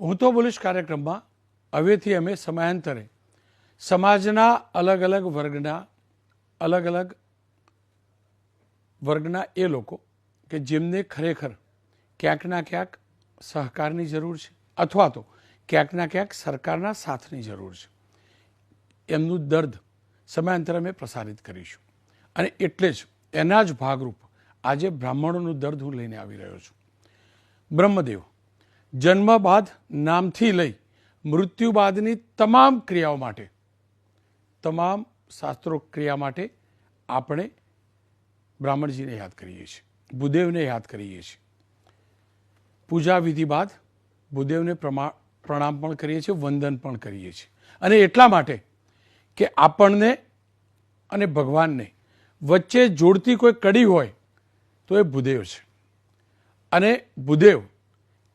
હું તો બોલીશ કાર્યક્રમમાં હવેથી અમે સમયાંતરે સમાજના અલગ અલગ વર્ગના એ લોકો કે જેમને ખરેખર ક્યાંકના ક્યાંક સહકારની જરૂર છે અથવા તો ક્યાંકના ક્યાંક સરકારના સાથની જરૂર છે, એમનું દર્દ સમયાંતરે અમે પ્રસારિત કરીશું. અને એટલે જ એના જ ભાગરૂપ આજે બ્રાહ્મણોનું દર્દ હું લઈને આવી રહ્યો છું. બ્રહ્મદેવ જન્મ બાદ નામથી લઈ મૃત્યુ બાદની તમામ ક્રિયાઓ માટે, તમામ શાસ્ત્રોક્ત ક્રિયા માટે આપણે બ્રાહ્મણજીને યાદ કરીએ છીએ, ભૂદેવને યાદ કરીએ છીએ. પૂજા વિધિ બાદ ભૂદેવને પ્રણામ પણ કરીએ છીએ, વંદન પણ કરીએ છીએ. અને એટલા માટે કે આપણને અને ભગવાનને વચ્ચે જોડતી કોઈ કડી હોય તો એ ભૂદેવ છે. અને ભૂદેવ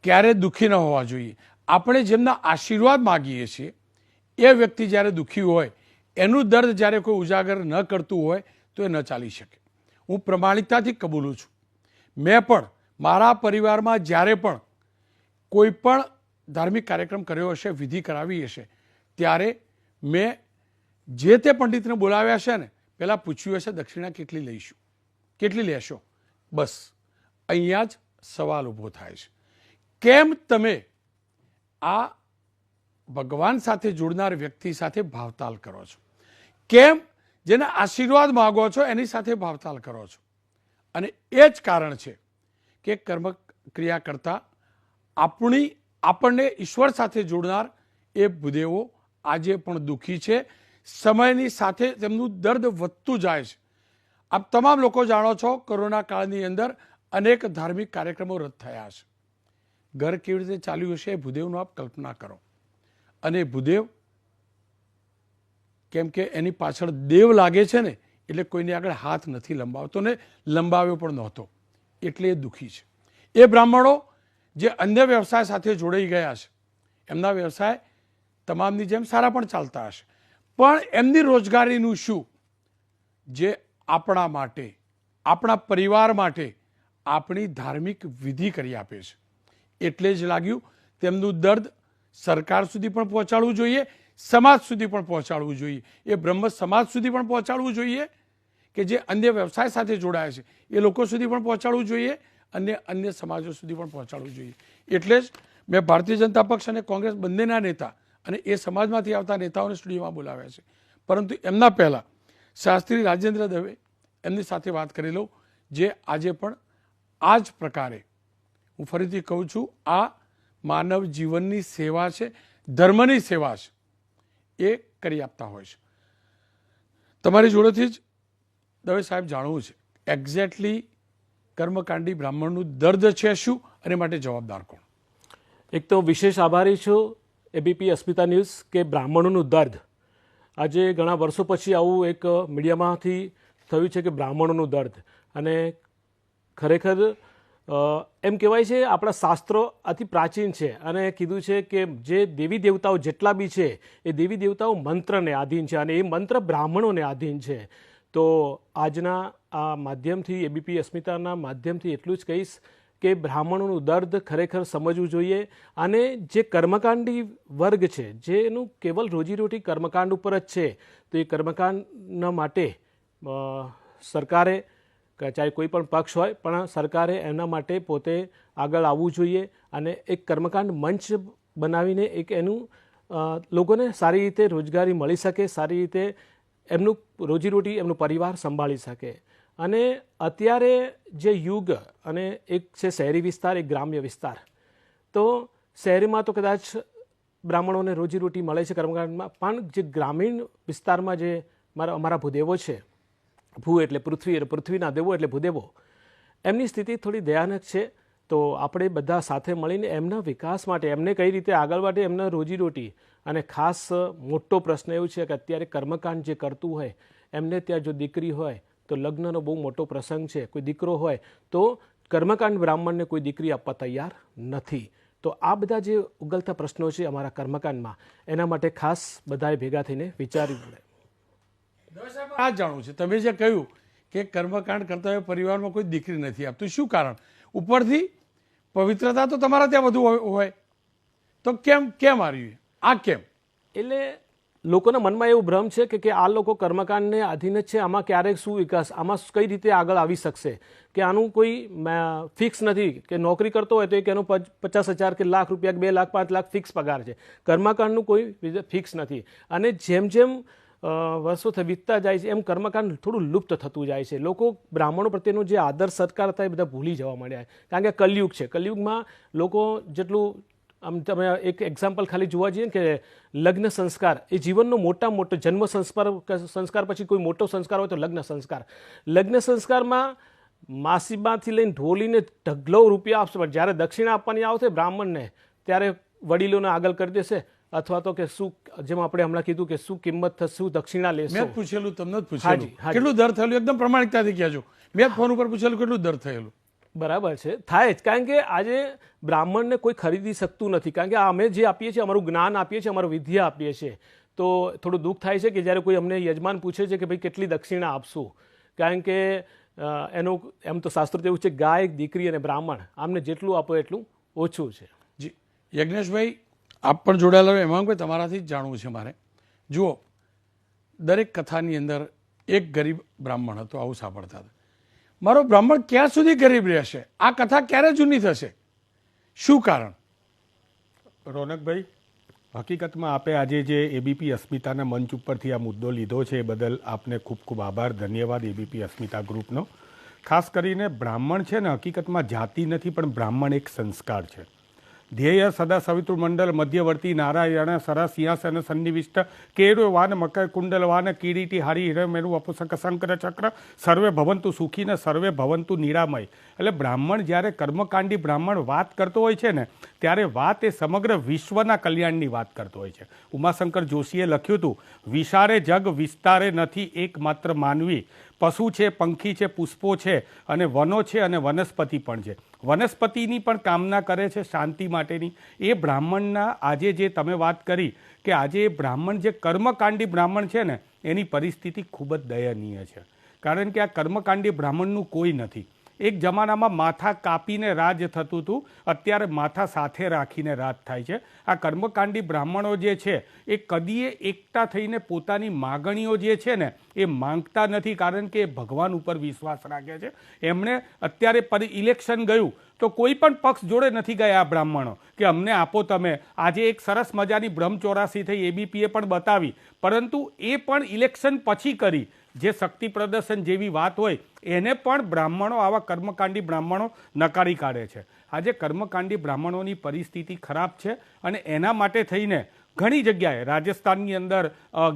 ક્યારે દુઃખી ન હોવા જોઈએ. આપણે જેમના આશીર્વાદ માગીએ છીએ એ વ્યક્તિ જ્યારે દુઃખી હોય, એનું દર્દ જ્યારે કોઈ ઉજાગર ન કરતું હોય તો એ ન ચાલી શકે. હું પ્રમાણિકતાથી કબૂલું છું. મેં પણ મારા પરિવારમાં જ્યારે પણ કોઈ પણ ધાર્મિક કાર્યક્રમ કર્યો હશે, વિધિ કરાવી હશે, ત્યારે મેં જે તે પંડિતને બોલાવ્યા છે ને પહેલાં પૂછ્યું હશે દક્ષિણા કેટલી લઈશું, કેટલી લેશો. બસ અહીંયા જ સવાલ ઊભો થાય છે. કેમ તમે આ ભગવાન સાથે જોડનાર વ્યક્તિ સાથે ભાવતાલ કરો છો? કેમ જેના આશીર્વાદ માગો છો એની સાથે ભાવતાલ કરો છો? અને એ જ કારણ છે કે કર્મ ક્રિયા કરતા આપણને ઈશ્વર સાથે જોડનાર એ ભૂદેવો આજે પણ દુઃખી છે. સમયની સાથે તેમનું દર્દ વધતું જાય છે. આપ તમામ લોકો જાણો છો, કોરોના કાળની અંદર અનેક ધાર્મિક કાર્યક્રમો રદ થયા છે. ઘર કેવી રીતે ચાલ્યું હશે એ ભૂદેવનું આપ કલ્પના કરો. અને ભૂદેવ કેમ કે એની પાછળ દેવ લાગે છે ને એટલે કોઈની આગળ હાથ નથી લંબાવતો ને લંબાવ્યો પણ નહોતો, એટલે એ દુઃખી છે. એ બ્રાહ્મણો જે અન્ય વ્યવસાય સાથે જોડાઈ ગયા છે, એમના વ્યવસાય તમામની જેમ સારા પણ ચાલતા હશે, પણ એમની રોજગારીનું શું? જે આપણા માટે, આપણા પરિવાર માટે આપણી ધાર્મિક વિધિ કરી આપે છે. એટલે જ લાગ્યું તેમનું દર્દ સરકાર સુધી પણ પહોંચાડવું જોઈએ, સમાજ સુધી પણ પહોંચાડવું જોઈએ. એ બ્રહ્મ સમાજ સુધી પણ પહોંચાડવું જોઈએ કે જે અન્ય વ્યવસાય સાથે જોડાયા છે એ લોકો સુધી પણ પહોંચાડવું જોઈએ, અને અન્ય સમાજો સુધી પણ પહોંચાડવું જોઈએ. એટલે જ મેં ભારતીય જનતા પક્ષ અને કોંગ્રેસ બંનેના નેતા અને એ સમાજમાંથી આવતા નેતાઓને સ્ટુડિયોમાં બોલાવ્યા છે. પરંતુ એમના પહેલાં શાસ્ત્રી રાજેન્દ્ર દવે એમની સાથે વાત કરી લઉં, જે આજે પણ આ જ પ્રકારે, હું ફરીથી કહું છું, આ માનવ જીવનની સેવા છે, ધર્મની સેવા છે, એ કરી આપતા હોય છે. તમારી જોડેથી જ દવે સાહેબ જાણવું છે એક્ઝેક્ટલી કર્મકાંડી બ્રાહ્મણનું દર્દ છે શું, અને માટે જવાબદાર કોણ? એક તો વિશેષ આભારી છું એબીપી અસ્મિતા ન્યૂઝ કે બ્રાહ્મણોનું દર્દ આજે ઘણા વર્ષો પછી આવું એક મીડિયામાંથી થયું છે કે બ્રાહ્મણોનું દર્દ. અને ખરેખર એમ કહેવાય છે આપણા શાસ્ત્રો અતિ પ્રાચીન છે અને કીધું છે કે જે દેવી દેવતાઓ જેટલા બી છે એ દેવી દેવતાઓ મંત્રને આધીન છે અને એ મંત્ર બ્રાહ્મણોને આધીન છે. તો આજના આ માધ્યમથી, એબીપી અસ્મિતાના માધ્યમથી એટલું જ કહીશ કે બ્રાહ્મણોનું દર્દ ખરેખર સમજવું જોઈએ. અને જે કર્મકાંડી વર્ગ છે, જેનું કેવલ રોજીરોટી કર્મકાંડ ઉપર જ છે, તો એ કર્મકાંડના માટે સરકારે, ચાહે કોઈ પણ પક્ષ હોય, પણ સરકારે એના માટે પોતે આગળ આવવું જોઈએ અને એક કર્મકાંડ મંચ બનાવીને એક એનું લોકોને સારી રીતે રોજગારી મળી શકે, સારી રીતે એમનું રોજીરોટી, એમનું પરિવાર સંભાળી શકે. અને અત્યારે જે યુગ, અને એક છે શહેરી વિસ્તાર, એક ગ્રામ્ય વિસ્તાર. તો શહેરીમાં તો કદાચ બ્રાહ્મણોને રોજીરોટી મળે છે કર્મકાંડમાં, પણ જે ગ્રામીણ વિસ્તારમાં જે અમારા ભૂદેવો છે, ભૂ એટલે પૃથ્વી, એટલે પૃથ્વીના દેવો એટલે ભૂદેવો, એમની સ્થિતિ થોડી દયાનક છે. તો આપણે બધા સાથે મળીને એમના વિકાસ માટે, એમને કઈ રીતે આગળ માટે, એમના રોજીરોટી, અને ખાસ મોટો પ્રશ્ન એવું છે કે અત્યારે કર્મકાંડ જે કરતું હોય એમને ત્યાં જો દીકરી હોય તો લગ્નનો બહુ મોટો પ્રસંગ છે, કોઈ દીકરો હોય તો કર્મકાંડ બ્રાહ્મણને કોઈ દીકરી આપવા તૈયાર નથી. તો આ બધા જે ઉગલતા પ્રશ્નો છે અમારા કર્મકાંડમાં, એના માટે ખાસ બધાએ ભેગા થઈને વિચારવું પડે. આ જાણવું છે, તમે જે કહ્યું કે કર્મકાંડ કરતા હોય પરિવારમાં કોઈ દીકરી નથી આપતું, શું કારણ? ઉપરથી પવિત્રતા તો તમારા ત્યાં વધુ હોય, તો કેમ આવ્યું આ કેમ? એટલે લોકોના મનમાં એવું ભ્રમ છે કે આ લોકો કર્મકાંડને આધીન જ છે, આમાં ક્યારેક શું વિકાસ, આમાં કઈ રીતે આગળ આવી શકશે, કે આનું કોઈ ફિક્સ નથી, કે નોકરી કરતો હોય તો એક એનો 50,000 કે લાખ રૂપિયા, 2 લાખ 5 લાખ ફિક્સ પગાર છે. કર્મકાંડનું કોઈ ફિક્સ નથી. અને જેમ જેમ વર્ષો વીતતા જાય છે એમ કર્મકાંડ થોડું લુપ્ત થતું જાય છે. લોકો બ્રાહ્મણો પ્રત્યેનો જે આદર સત્કાર હતા એ બધા ભૂલી જવા માંડ્યા, કારણ કે કલયુગ છે. કલયુગમાં લોકો જેટલું, આમ તમે એક એક્ઝામ્પલ ખાલી જોવા જઈએ કે લગ્ન સંસ્કાર એ જીવનનો મોટો જન્મ સંસ્કાર પછી કોઈ મોટો સંસ્કાર હોય તો લગ્ન સંસ્કાર. લગ્ન સંસ્કારમાં માસીબાથી લઈને ઢોલીને ઢગલો રૂપિયા આપશે, પણ જ્યારે દક્ષિણા આપવાની આવશે બ્રાહ્મણને ત્યારે વડીલોને આગળ કરી દેશે, અથવા તો કે શું, જેમ આપણે હમણાં કીધું કે શું કિંમત થશે, શું દક્ષિણા લેશે. મેં પૂછેલું, તમને જ પૂછેલું કેટલું દર થયેલું, એકદમ પ્રમાણિકતાથી કહેજો. મેં ફોન ઉપર પૂછેલું કેટલું દર થયેલું. બરાબર છે, થાય જ, કારણ કે આજે બ્રાહ્મણને કોઈ ખરીદી શકતું નથી, કારણ કે અમે જે આપીએ છીએ, અમારું જ્ઞાન આપીએ છીએ, અમારું વિદ્યા આપીએ છીએ. તો થોડું દુઃખ થાય છે કે જ્યારે કોઈ અમને યજમાન પૂછે છે કે ભાઈ કેટલી દક્ષિણા આપશું, કારણ કે એનું એમ તો શાસ્ત્રો એવું છે, ગાય, દીકરી અને બ્રાહ્મણ આમને જેટલું આપો એટલું ઓછું છે. જી યજ્ઞેશભાઈ, આપ પણ જોડાયેલા હોય, એમાં કોઈ તમારાથી જ જાણવું છે મારે. જુઓ, દરેક કથાની અંદર એક ગરીબ બ્રાહ્મણ હતો, આવું સાંભળતા હતા. મારો બ્રાહ્મણ ક્યાં સુધી ગરીબ રહેશે? આ કથા ક્યારે જૂની થશે? શું કારણ? રોનકભાઈ, હકીકતમાં આપે આજે જે એબીપી અસ્મિતાના મંચ ઉપરથી આ મુદ્દો લીધો છે એ બદલ આપને ખૂબ ખૂબ આભાર, ધન્યવાદ એબીપી અસ્મિતા ગ્રુપનો. ખાસ કરીને બ્રાહ્મણ છે ને, હકીકતમાં જાતિ નથી, પણ બ્રાહ્મણ એક સંસ્કાર છે. ધ્યેય સદા સવિતૃ મંડળ મધ્યવર્તી નારાયણ સરા સિંહાસન સન્નિવિષ્ટ કેરો વાન મકર કુંડલ વાન કિરીટી હારી હિરમેરુ અપુસક શંકર ચક્ર સર્વે ભવંતુ સુખી ને સર્વે ભવંતુ નિરામય. એટલે બ્રાહ્મણ જ્યારે કર્મકાંડી બ્રાહ્મણ વાત કરતો હોય છે ને, ત્યારે વાત એ સમગ્ર વિશ્વના કલ્યાણની વાત કરતો હોય છે. ઉમાશંકર જોશીએ લખ્યું હતું, વિશારે જગ વિસ્તારે નથી એકમાત્ર માનવી, પશુ છે, પંખી છે, પુષ્પો છે, અને વનો છે, અને વનસ્પતિ પણ છે. વનસ્પતિની પણ કામના કરે છે શાંતિ માટેની. એ બ્રાહ્મણના આજે જે તમે વાત કરી કે આજે એ બ્રાહ્મણ જે કર્મકાંડી બ્રાહ્મણ છે ને, એની પરિસ્થિતિ ખૂબ જ દયનીય છે. કારણ કે આ કર્મકાંડી બ્રાહ્મણનું કોઈ નથી. એક જમાનામાં માથા કાપીને રાજ થતું હતું, અત્યારે માથા સાથે રાખીને રાજ થાય છે. આ કર્મકાંડી બ્રાહ્મણો જે છે એ કદીએ એકતા થઈને પોતાની માગણીઓ જે છે ને એ માંગતા નથી, કારણ કે એ ભગવાન ઉપર વિશ્વાસ રાખે છે. એમણે અત્યારે ઇલેક્શન ગયું તો કોઈ પણ પક્ષ જોડે નથી ગયા આ બ્રાહ્મણો કે અમને આપો તમે. આજે એક સરસ મજાની બ્રહ્મચોરાસી થઈ, એબીપીએ પણ બતાવી, પરંતુ એ પણ ઇલેક્શન પછી કરી. જે શક્તિ પ્રદર્શન જેવી વાત હોય એને પણ બ્રાહ્મણો, આવા કર્મકાંડી બ્રાહ્મણો નકારી કાઢે છે. આજે કર્મકાંડી બ્રાહ્મણોની પરિસ્થિતિ ખરાબ છે, અને એના માટે થઈને ઘણી જગ્યાએ રાજસ્થાનની અંદર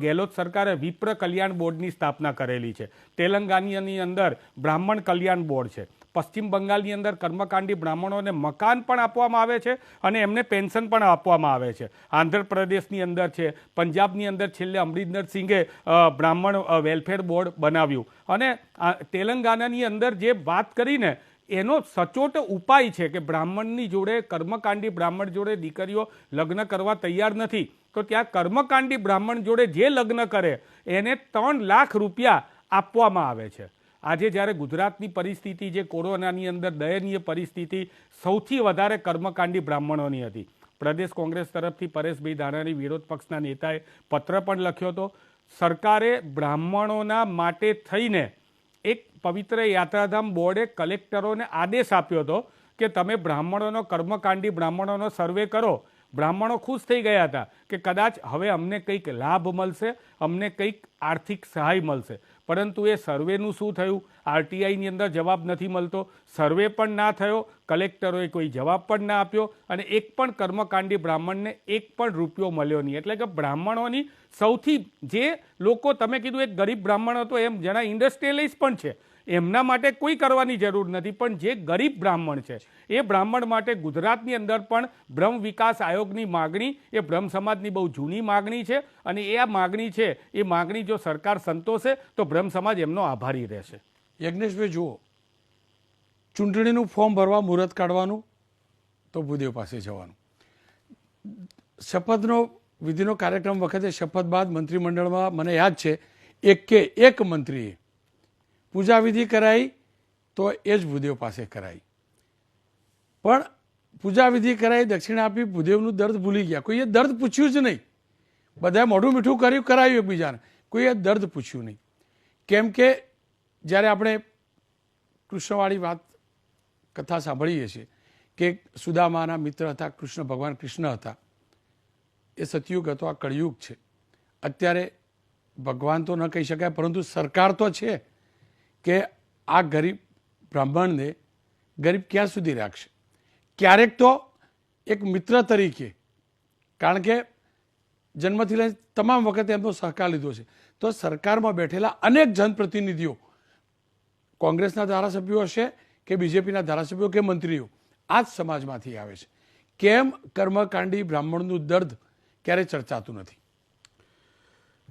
ગેહલોત સરકારે વિપ્ર કલ્યાણ બોર્ડની સ્થાપના કરેલી છે. તેલંગાણાની અંદર બ્રાહ્મણ કલ્યાણ બોર્ડ છે. પશ્ચિમ બંગાળની અંદર કર્મકાંડી બ્રાહ્મણોને મકાન પણ આપવામાં આવે છે અને એમને પેન્શન પણ આપવામાં આવે છે. આંધ્રપ્રદેશની અંદર છે, પંજાબની અંદર છેલ્લે અમરિન્દર સિંઘે બ્રાહ્મણ વેલફેર બોર્ડ બનાવ્યું, અને તેલંગાણાની અંદર જે વાત કરીને એનો સચોટ ઉપાય છે કે બ્રાહ્મણની જોડે, કર્મકાંડી બ્રાહ્મણ જોડે દીકરીઓ લગ્ન કરવા તૈયાર નથી, તો ત્યાં કર્મકાંડી બ્રાહ્મણ જોડે જે લગ્ન કરે એને 3 લાખ રૂપિયા આપવામાં આવે છે. આજે જ્યારે ગુજરાતની પરિસ્થિતિ, જે કોરોનાની અંદર દયનીય પરિસ્થિતિ સૌથી વધારે કર્મકાંડી બ્રાહ્મણોની હતી, પ્રદેશ કોંગ્રેસ તરફથી પરેશભાઈ ધાનાણી વિરોધ પક્ષના નેતાએ પત્ર પણ લખ્યો હતો. સરકારે બ્રાહ્મણોના માટે થઈને એક પવિત્ર યાત્રાધામ બોર્ડે કલેક્ટરોને આદેશ આપ્યો હતો કે તમે બ્રાહ્મણોનો, કર્મકાંડી બ્રાહ્મણોનો સર્વે કરો. બ્રાહ્મણો ખુશ થઈ ગયા હતા કે કદાચ હવે અમને કંઈક લાભ મળશે, અમને કંઈક આર્થિક સહાય મળશે. પરંતુ એ સર્વેનું શું થયું? આરટીઆઈની અંદર જવાબ નથી મળતો, સર્વે પણ ના થયો, કલેક્ટરોએ કોઈ જવાબ પણ ના આપ્યો, અને એક પણ કર્મકાંડી બ્રાહ્મણને એક પણ રૂપિયો મળ્યો નહીં. એટલે કે બ્રાહ્મણોની સૌથી, જે લોકો તમે કીધું એક ગરીબ બ્રાહ્મણ હતો, એમ જેના ઇન્ડસ્ટ્રીયલિસ્ટ પણ છે, એમના માટે કોઈ કરવાની જરૂર નથી, પણ જે ગરીબ બ્રાહ્મણ છે એ બ્રાહ્મણ માટે ગુજરાતની અંદર પણ બ્રહ્મ વિકાસ આયોગની માગણી એ બ્રહ્મ સમાજની બહુ જૂની માગણી છે, અને એ આ માગણી છે, એ માગણી જો સરકાર સંતોષે તો બ્રહ્મ સમાજ એમનો આભારી રહેશે. યજ્ઞેશભાઈ, જુઓ, ચૂંટણીનું ફોર્મ ભરવા, મુહૂર્ત કાઢવાનું તો ભૂદેવ પાસે જવાનું. શપથનો વિધિનો કાર્યક્રમ વખતે શપથ બાદ મંત્રીમંડળમાં મને યાદ છે એક મંત્રીએ પૂજા વિધિ કરાઈ તો એ જ ભૂદેવ પાસે કરાઈ. પણ પૂજા વિધિ કરાવી, દક્ષિણા આપી, ભૂદેવનું દર્દ ભૂલી ગયા. કોઈએ દર્દ પૂછ્યું જ નહીં. બધાએ મોઢું મીઠું કર્યું, કરાવ્યું એકબીજાને, કોઈએ દર્દ પૂછ્યું નહીં. કેમ કે જ્યારે આપણે કૃષ્ણવાળી વાત કથા સાંભળીએ છીએ કે સુદામાના મિત્ર હતા કૃષ્ણ, ભગવાન કૃષ્ણ હતા. એ સતયુગ હતો, આ કળિયુગ છે. અત્યારે ભગવાન તો ન કહી શકાય, પરંતુ સરકાર તો છે કે આ ગરીબ બ્રાહ્મણને ગરીબ ક્યાં સુધી રાખશે. ક્યારેક તો એક મિત્ર તરીકે, કારણ કે જન્મથી લઈને તમામ વખતે એમનો સહકાર લીધો છે, તો સરકારમાં બેઠેલા અનેક જનપ્રતિનિધિઓ, કોંગ્રેસના ધારાસભ્યો હશે કે બીજેપીના ધારાસભ્યો કે મંત્રીઓ, આ જ સમાજમાંથી આવે છે. કેમ કર્મકાંડી બ્રાહ્મણનું દર્દ ક્યારેય ચર્ચાતું નથી?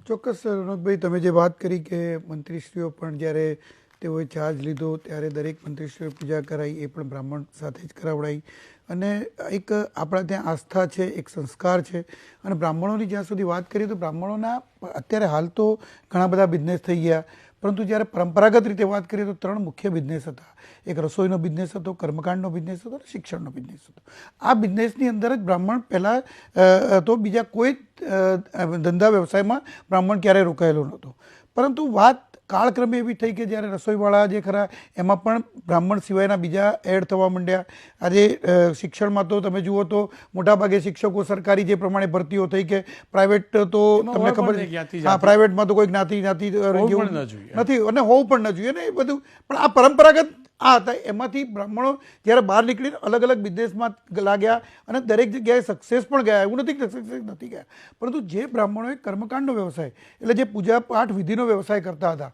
ચોક્કસ રોનકભાઈ, તમે જે વાત કરી કે મંત્રીશ્રીઓ પણ જ્યારે તેઓએ ચાર્જ લીધો ત્યારે દરેક મંત્રીશ્રીઓએ પૂજા કરાવી, એ પણ બ્રાહ્મણ સાથે જ કરાવડાવી. અને એક આપણા ત્યાં આસ્થા છે, એક સંસ્કાર છે. અને બ્રાહ્મણોની જ્યાં સુધી વાત કરીએ તો બ્રાહ્મણોના અત્યારે હાલ તો ઘણા બધા બિઝનેસ થઈ ગયા, પરંતુ જ્યારે પરંપરાગત રીતે વાત કરીએ તો 3 મુખ્ય બિઝનેસ હતા. એક રસોઈનો બિઝનેસ હતો, કર્મકાંડનો બિઝનેસ હતો અને શિક્ષણનો બિઝનેસ હતો. આ બિઝનેસની અંદર જ બ્રાહ્મણ પહેલાં તો બીજા કોઈ ધંધા વ્યવસાયમાં બ્રાહ્મણ ક્યારેય રોકાયેલો નહોતો. પરંતુ વાત કાળક્રમે એવી થઈ કે જ્યારે રસોઈવાળા જે ખરા એમાં પણ બ્રાહ્મણ સિવાયના બીજા એડ થવા માંડ્યા. આજે શિક્ષણમાં તો તમે જુઓ તો મોટાભાગે શિક્ષકો સરકારી જે પ્રમાણે ભરતીઓ થઈ કે પ્રાઇવેટ તો તમને ખબર છે, હા, પ્રાઇવેટમાં તો કોઈ જ્ઞાતિ નથી અને હોવું પણ ન જોઈએ ને એ બધું. પણ આ પરંપરાગત આ હતા, એમાંથી બ્રાહ્મણો જ્યારે બહાર નીકળીને અલગ અલગ બિઝનેસમાં લાગ્યા અને દરેક જગ્યાએ સક્સેસ પણ ગયા. એવું નથી કે સક્સેસ નથી ગયા, પરંતુ જે બ્રાહ્મણોએ કર્મકાંડનો વ્યવસાય એટલે જે પૂજા પાઠ વિધિનો વ્યવસાય કરતા હતા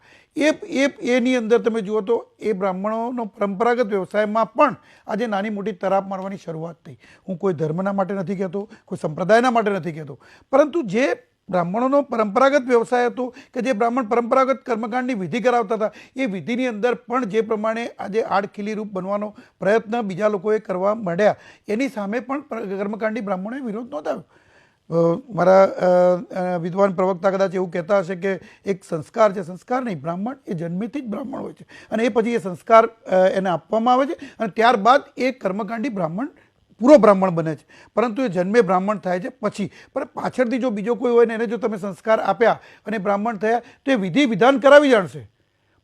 એની અંદર તમે જુઓ તો એ બ્રાહ્મણોનો પરંપરાગત વ્યવસાયમાં પણ આજે નાની મોટી તરાપ મારવાની શરૂઆત થઈ. હું કોઈ ધર્મના માટે નથી કહેતો, કોઈ સંપ્રદાયના માટે નથી કહેતો, પરંતુ જે બ્રાહ્મણોનો પરંપરાગત વ્યવસાય હતો કે જે બ્રાહ્મણ પરંપરાગત કર્મકાંડની વિધિ કરાવતા હતા, એ વિધિની અંદર પણ જે પ્રમાણે આજે આડખીલી રૂપ બનવાનો પ્રયત્ન બીજા લોકોએ કરવા માંડ્યા, એની સામે પણ કર્મકાંડી બ્રાહ્મણોએ વિરોધ નોંધાવ્યો. મારા વિદ્વાન પ્રવક્તા કદાચ એવું કહેતા હશે કે એક સંસ્કાર છે, સંસ્કાર નહીં, બ્રાહ્મણ એ જન્મેથી જ બ્રાહ્મણ હોય છે અને એ પછી એ સંસ્કાર એને આપવામાં આવે છે અને ત્યારબાદ એ કર્મકાંડી બ્રાહ્મણ પૂરો બ્રાહ્મણ બને છે. પરંતુ એ જન્મે બ્રાહ્મણ થાય છે પછી. પણ પાછળથી જો બીજો કોઈ હોય ને એને જો તમે સંસ્કાર આપ્યા અને બ્રાહ્મણ થયા તો એ વિધિ વિધાન કરાવી જાણશે,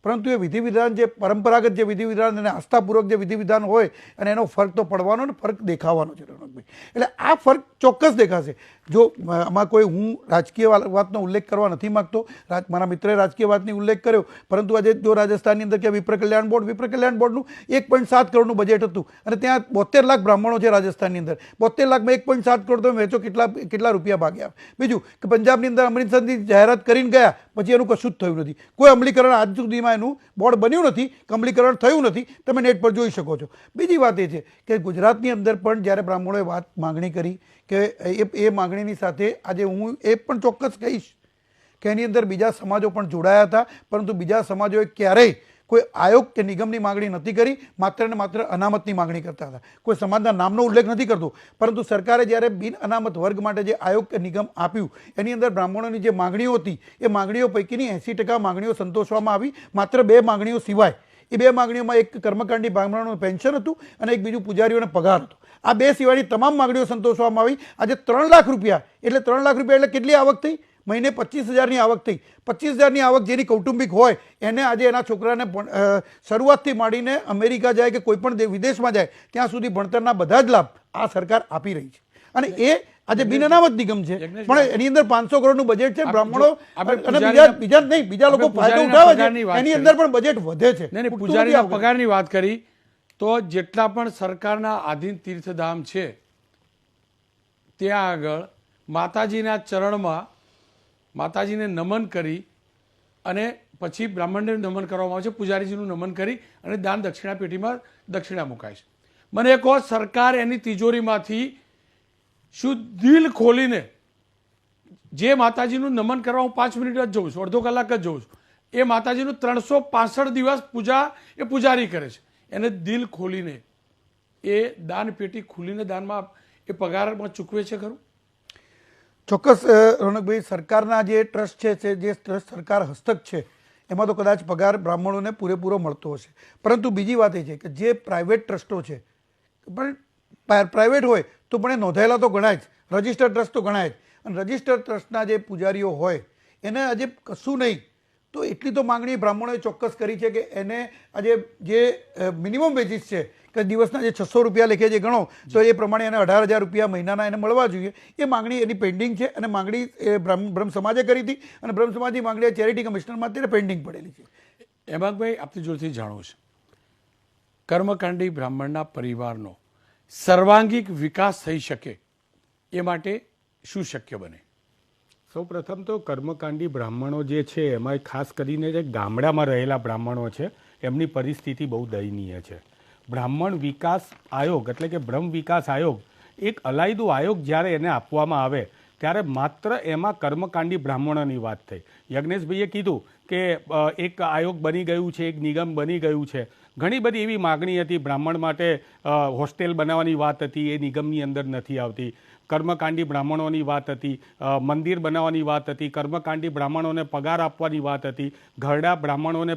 પરંતુ એ વિધિ વિધાન જે પરંપરાગત જે વિધિ વિધાન અને આસ્થાપૂર્વક જે વિધિ વિધાન હોય અને એનો ફરક તો પડવાનો ને ફરક દેખાવાનો છે રોનકભાઈ. એટલે આ ફરક ચોક્કસ દેખાશે. જો આમાં કોઈ હું રાજકીય વાતનો ઉલ્લેખ કરવા નથી માગતો, મારા મિત્રએ રાજકીય વાતની ઉલ્લેખ કર્યો, પરંતુ આજે જો રાજસ્થાનની અંદર કે વિપ્ર કલ્યાણ બોર્ડનું 1.7 કરોડનું બજેટ હતું અને ત્યાં 72 લાખ બ્રાહ્મણો છે રાજસ્થાનની અંદર. 72 લાખમાં 1.7 કરોડ તમે વેચો કેટલા રૂપિયા ભાગ્યા. બીજું કે પંજાબની અંદર અમૃતસરની જાહેરાત કરીને ગયા પછી એનું કશું જ થયું નથી. કોઈ અમલીકરણ આજ સુધીમાં એનું બોર્ડ બન્યું નથી, અમલીકરણ થયું નથી. તમે નેટ પર જોઈ શકો છો. બીજી વાત એ છે કે ગુજરાતની અંદર પણ જ્યારે બ્રાહ્મણોએ માંગણી કરી કે એ માંગણીની સાથે આજે હું એ પણ ચોક્કસ કહીશ કે એની અંદર બીજા સમાજો પણ જોડાયા હતા, પરંતુ બીજા સમાજોએ ક્યારેય કોઈ આયોગ કે નિગમની માંગણી નથી કરી, માત્ર ને માત્ર અનામતની માંગણી કરતા હતા. કોઈ સમાજના નામનો ઉલ્લેખ નથી કરતો, પરંતુ સરકારે જ્યારે બિન અનામત વર્ગ માટે જે આયોગ કે નિગમ આપ્યું એની અંદર બ્રાહ્મણોની જે માંગણીઓ હતી એ માંગણીઓ પૈકીની 80% માંગણીઓ સંતોષવામાં આવી, માત્ર 2 માંગણીઓ સિવાય. એ 2 માંગણીઓમાં એક કર્મકાંડી બ્રાહ્મણોનું પેન્શન હતું અને એક બીજું પૂજારીઓને પગાર હતો. આ 2 સિવાયની તમામ માંગણીઓ સંતોષવામાં આવી. આજે 3 લાખ રૂપિયા એટલે 3 લાખ રૂપિયા એટલે કેટલી આવક થઈ? મહિને 25,000ની આવક થઈ. 25,000ની આવક જેની કૌટુંબિક હોય એને આજે એના છોકરાને શરૂઆતથી માંડીને અમેરિકા જાય કે કોઈ પણ વિદેશમાં જાય ત્યાં સુધી ભણતરના બધા જ લાભ આ સરકાર આપી રહી છે. અને એ આજે બિન અનામત નિગમ છે, પણ એની અંદર 500 કરોડનું બજેટ છે. બ્રાહ્મણો અને બીજા લોકો ફાયદો ઉઠાવે છે, એની અંદર પણ બજેટ વધે છે. પૂજારીના પગારની વાત કરી તો જેટલા પણ સરકારના આધીન તીર્થધામ છે ત્યાં આગળ માતાજીના ચરણમાં માતાજીને નમન કરી અને પછી બ્રાહ્મણને નમન કરવામાં આવે છે, પૂજારીજીનું નમન કરી અને દાન દક્ષિણા પેટીમાં દક્ષિણા મુકાય છે. મને કહો, સરકાર એની તિજોરીમાંથી શું દિલ ખોલીને જે માતાજીનું નમન કરવા હું 5 મિનિટ જ જઉં છું, અડધો કલાક જ જઉં છું, એ માતાજીનું 365 દિવસ પૂજા એ પૂજારી કરે છે, એને દિલ ખોલીને એ દાન પેટી ખોલીને દાનમાં એ પગારમાં ચૂકવે છે ખરું? ચોક્કસ રોનકભાઈ, સરકારના જે ટ્રસ્ટ છે, જે ટ્રસ્ટ સરકાર હસ્તક છે એમાં તો કદાચ પગાર બ્રાહ્મણોને પૂરેપૂરો મળતો હશે, પરંતુ બીજી વાત એ છે કે જે પ્રાઇવેટ ટ્રસ્ટો છે પણ પ્રાઇવેટ હોય તો પણ એ નોંધાયેલા તો ગણાય જ, રજિસ્ટર્ડ ટ્રસ્ટ તો ગણાય જ. અને રજિસ્ટર્ડ ટ્રસ્ટના જે પૂજારીઓ હોય એને આજે કશું નહીં તો એટલી તો માંગણી બ્રાહ્મણોએ ચોક્કસ કરી છે કે એને આજે જે મિનિમમ વેજીસ છે કે દિવસના જે 600 રૂપિયા લેખે જે ગણો તો એ પ્રમાણે એને 18,000 રૂપિયા મહિનાના એને મળવા જોઈએ. એ માંગણી એની પેન્ડિંગ છે અને માંગણી એ બ્રહ્મ સમાજે કરી હતી અને બ્રહ્મ સમાજની માંગણી ચેરિટી કમિશનરમાં અત્યારે પેન્ડિંગ પડેલી છે. હેમાંગભાઈ, આપની જોડેથી જાણવું છે, કર્મકાંડી બ્રાહ્મણના પરિવારનો સર્વાંગીક વિકાસ થઈ શકે એ માટે શું શક્ય બને? સૌપ્રથમ તો કર્મકાંડી બ્રાહ્મણો જે છે એમાં ખાસ કરીને જે ગામડામાં રહેલા બ્રાહ્મણો છે એમની પરિસ્થિતિ બહુ દયનીય છે. બ્રાહ્મણ વિકાસ આયોગ એટલે કે બ્રહ્મ વિકાસ આયોગ એક અલાયદું આયોગ જ્યારે એને આપવામાં આવે ત્યારે માત્ર એમાં કર્મકાંડી બ્રાહ્મણોની વાત થઈ. યજ્ઞેશભાઈએ કીધું કે એક આયોગ બની ગયું છે, એક નિગમ બની ગયું છે. ઘણી બધી એવી માગણી હતી, બ્રાહ્મણ માટે હોસ્ટેલ બનાવવાની વાત હતી, એ નિગમની અંદર નથી આવતી. કર્મકાંડી બ્રાહ્મણોની વાત હતી, મંદિર બનાવવાની વાત હતી, કર્મકાંડી બ્રાહ્મણોને પગાર આપવાની વાત હતી, ઘરડા બ્રાહ્મણોને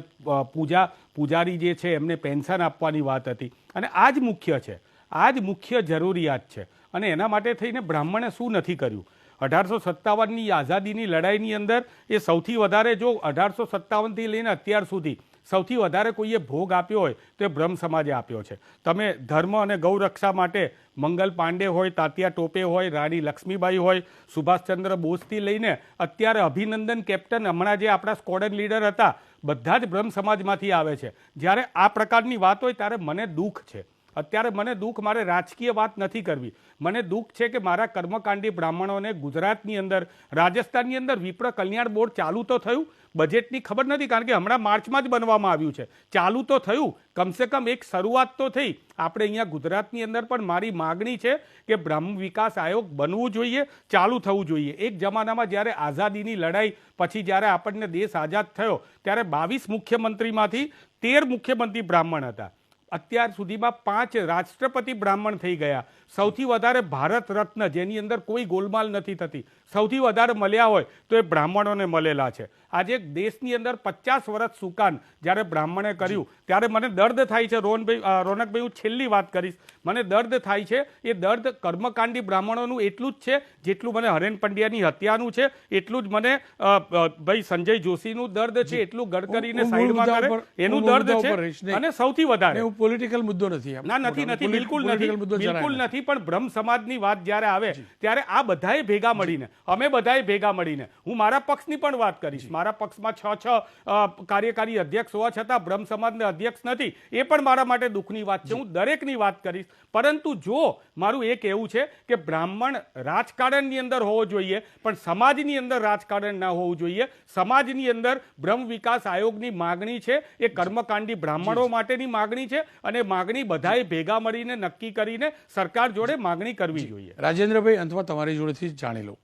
પૂજારી જે છે એમને પેન્શન આપવાની વાત હતી. અને આ જ મુખ્ય છે, આ જ મુખ્ય જરૂરિયાત છે. અને એના માટે થઈને બ્રાહ્મણે શું નથી કર્યું? 1857ની આઝાદીની લડાઈની અંદર એ સૌથી વધારે, જો 1857થી લઈને અત્યાર સુધી સૌથી વધારે કોઈએ ભોગ આપ્યો હોય તો એ બ્રહ્મ સમાજે આપ્યો છે. તમે ધર્મ અને ગૌરક્ષા માટે મંગલ પાંડે હોય, તાત્યા ટોપે હોય, રાણી લક્ષ્મીબાઈ હોય, સુભાષચંદ્ર બોઝથી લઈને અત્યારે અભિનંદન કેપ્ટન, હમણાં જે આપણા સ્ક્વોડન લીડર હતા, બધા જ બ્રહ્મ સમાજમાંથી આવે છે. જ્યારે આ પ્રકારની વાત હોય ત્યારે મને દુઃખ છે. અત્યારે મને દુઃખ, મારે રાજકીય વાત નથી કરવી, મને દુઃખ છે કે મારા કર્મકાંડી બ્રાહ્મણોને ગુજરાતની અંદર, રાજસ્થાનની અંદર વિપ્ર કલ્યાણ બોર્ડ ચાલુ તો થયું, બજેટની ખબર નથી કારણ કે હમણાં માર્ચમાં જ બનવામાં આવ્યું છે, ચાલુ તો થયું, કમસે કમ એક શરૂઆત તો થઈ. આપણે અહીંયા ગુજરાતની અંદર પણ મારી માગણી છે કે બ્રહ્મ વિકાસ આયોગ બનવું જોઈએ, ચાલુ થવું જોઈએ. એક જમાનામાં જ્યારે આઝાદીની લડાઈ પછી જ્યારે આપણને દેશ આઝાદ થયો ત્યારે 22 મુખ્યમંત્રીમાંથી 13 મુખ્યમંત્રી બ્રાહ્મણ હતા. અત્યાર સુધીમાં 5 રાષ્ટ્રપતિ બ્રાહ્મણ થઈ ગયા. સૌથી વધારે ભારત રત્ન, જેની અંદર કોઈ ગોલમાલ નથી થતી, સૌથી વધારે મળ્યા હોય તો એ બ્રાહ્મણોને મળેલા છે. આજે દેશની અંદર 50 વર્ષ સુકાન જ્યારે બ્રાહ્મણે કર્યું ત્યારે મને દર્દ થાય છે. રોનકભાઈ, હું છેલ્લી વાત કરીશ, મને દર્દ થાય છે. એ દર્દ કર્મકાંડી બ્રાહ્મણોનું એટલું જ છે જેટલું મને હરેન પંડ્યાની હત્યાનું છે, એટલું જ મને ભાઈ સંજય જોશીનું દર્દ છે, એટલું ગડકરીને સાઈડમાં કરે એનું દર્દ છે. અને સૌથી વધારે પોલિટિકલ મુદ્દો નથી. ના, નથી, બિલકુલ નથી. પણ બ્રહ્મ સમાજની વાત જ્યારે આવે ત્યારે આ બધાએ ભેગા મળીને, અમે બધાએ ભેગા મળીને, હું મારા પક્ષની પણ વાત કરીશ, મારા પક્ષમાં 6 કાર્યકારી અધ્યક્ષ હોવા છતાં બ્રહ્મ સમાજના અધ્યક્ષ નથી, એ પણ મારા માટે દુઃખની વાત છે. હું દરેકની વાત કરીશ. પરંતુ જો મારું એ કહેવું છે કે બ્રાહ્મણ રાજકારણની અંદર હોવો જોઈએ પણ સમાજની અંદર રાજકારણ ના હોવું જોઈએ. સમાજની અંદર બ્રહ્મ વિકાસ આયોગની માગણી છે એ કર્મકાંડી બ્રાહ્મણો માટેની માગણી છે અને માગણી બધાએ ભેગા મળીને નક્કી કરીને સરકાર જોડે માગણી કરવી જોઈએ. રાજેન્દ્રભાઈ, અંતમાં તમારી જોડેથી જ જાણી લઉં.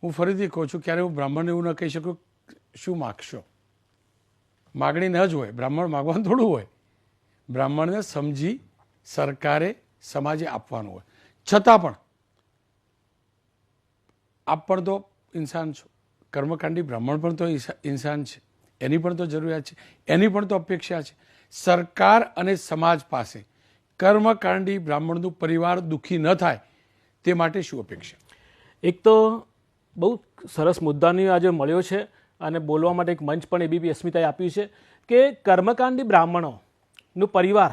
હું ફરીથી કહું છું, ક્યારે હું બ્રાહ્મણને એવું ન કહી શકું શું માગશો, માગણી ન જ હોય, બ્રાહ્મણ માગવાનું થોડું હોય, બ્રાહ્મણને સમજી સરકારે સમાજે આપવાનું હોય. છતાં પણ આપ પણ તો ઇન્સાન છો, કર્મકાંડી બ્રાહ્મણ પણ તો ઇન્સાન છે, એની પણ તો જરૂરિયાત છે, એની પણ તો અપેક્ષા છે. સરકાર અને સમાજ પાસે કર્મકાંડી બ્રાહ્મણનું પરિવાર દુઃખી ન થાય તે માટે શું અપેક્ષા? એક તો બહુ સરસ મુદ્દાની આજે મળ્યો છે અને બોલવા માટે એક મંચ પણ એબીપી અસ્મિતાએ આપ્યું છે કે કર્મકાંડી બ્રાહ્મણોનું પરિવાર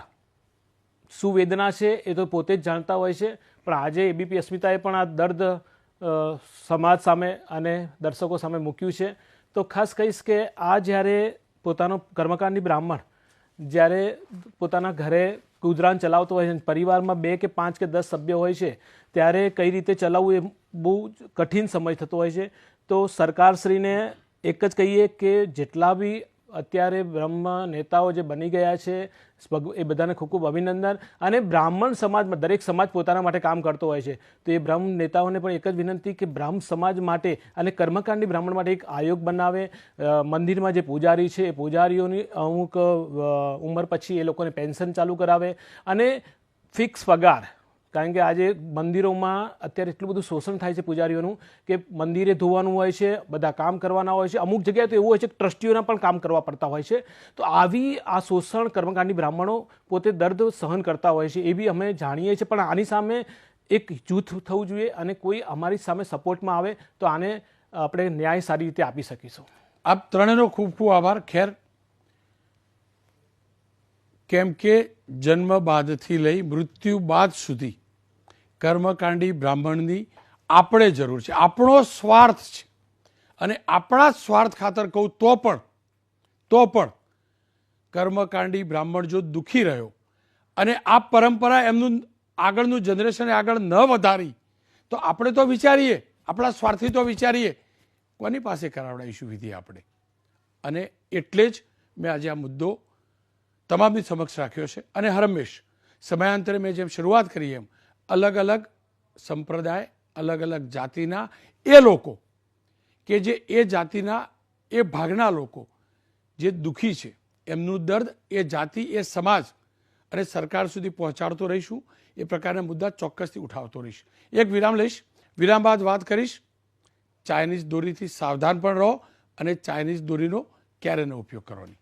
શું વેદના છે એ તો પોતે જ જાણતા હોય છે. પણ આજે એબીપી અસ્મિતાએ પણ આ દર્દ સમાજ સામે અને દર્શકો સામે મૂક્યું છે. તો ખાસ કહીશ કે આ જ્યારે પોતાનો કર્મકાંડી બ્રાહ્મણ જ્યારે પોતાના ઘરે ગુજરાન ચલાવતો હોય છે, પરિવારમાં 2 કે 5 કે 10 સભ્યો હોય છે, ત્યારે કઈ રીતે ચલાવવું એ બહુ કઠિન સમય થતો હોય છે. તો સરકારશ્રીને એક જ કહીએ કે જેટલા બી અત્યારે બ્રહ્મ નેતાઓ જે બની ગયા છે એ બધાને ખૂબ ખૂબ અભિનંદન. અને બ્રાહ્મણ સમાજમાં દરેક સમાજ પોતાના માટે કામ કરતો હોય છે, તો એ બ્રહ્મ નેતાઓને પણ એક જ વિનંતી કે બ્રહ્મ સમાજ માટે અને કર્મકાંડી બ્રાહ્મણ માટે એક આયોગ બનાવે. મંદિરમાં જે પૂજારી છે એ પૂજારીઓની અમુક ઉંમર પછી એ લોકોને પેન્શન ચાલુ કરાવે અને ફિક્સ પગાર કારણ કે આજે મંદિરોમાં અત્યારે એટલું બધું શોષણ થાય છે પૂજારીઓનું કે મંદિરે ધોવાનું હોય છે, બધા કામ કરવાના હોય છે, અમુક જગ્યાએ તો એવું હોય છે કે ટ્રસ્ટીઓના પણ કામ કરવા પડતા હોય છે. તો આવી આ શોષણ કર્મકાંડી બ્રાહ્મણો પોતે દર્દ સહન કરતા હોય છે એ બી અમે જાણીએ છીએ. પણ આની સામે એક જૂથ થવું જોઈએ અને કોઈ અમારી સામે સપોર્ટમાં આવે તો આને આપણે ન્યાય સારી રીતે આપી શકીશું. આપ ત્રણેયનો ખૂબ ખૂબ આભાર. ખેર, કેમ કે જન્મ બાદથી લઈ મૃત્યુ બાદ સુધી કર્મકાંડી બ્રાહ્મણની આપણે જરૂર છે, આપણો સ્વાર્થ છે. અને આપણા સ્વાર્થ ખાતર કહું તો પણ કર્મકાંડી બ્રાહ્મણ જો દુઃખી રહ્યો અને આ પરંપરા એમનું આગળનું જનરેશન આગળ ન વધારી તો આપણે તો વિચારીએ, આપણા સ્વાર્થથી તો વિચારીએ કોની પાસે કરાવડાવીશું વિધિ આપણે. અને એટલે જ મેં આજે આ મુદ્દો તમામની સમક્ષ રાખ્યો છે. અને હરમેશ સમયાંતરે મેં જેમ શરૂઆત કરી એમ અલગ અલગ સંપ્રદાય, અલગ અલગ જાતિના એ લોકો કે જે એ જાતિના એ ભાગના લોકો જે દુઃખી છે, એમનું દર્દ એ જાતિ, એ સમાજ અને સરકાર સુધી પહોંચાડતો રહીશું. એ પ્રકારના મુદ્દા ચોક્કસથી ઉઠાવતો રહીશ. એક વિરામ લઈશ, વિરામ બાદ વાત કરીશ. ચાઇનીઝ દોરીથી સાવધાન પણ રહો અને ચાઇનીઝ દોરીનો ક્યારે ન ઉપયોગ કરવાની.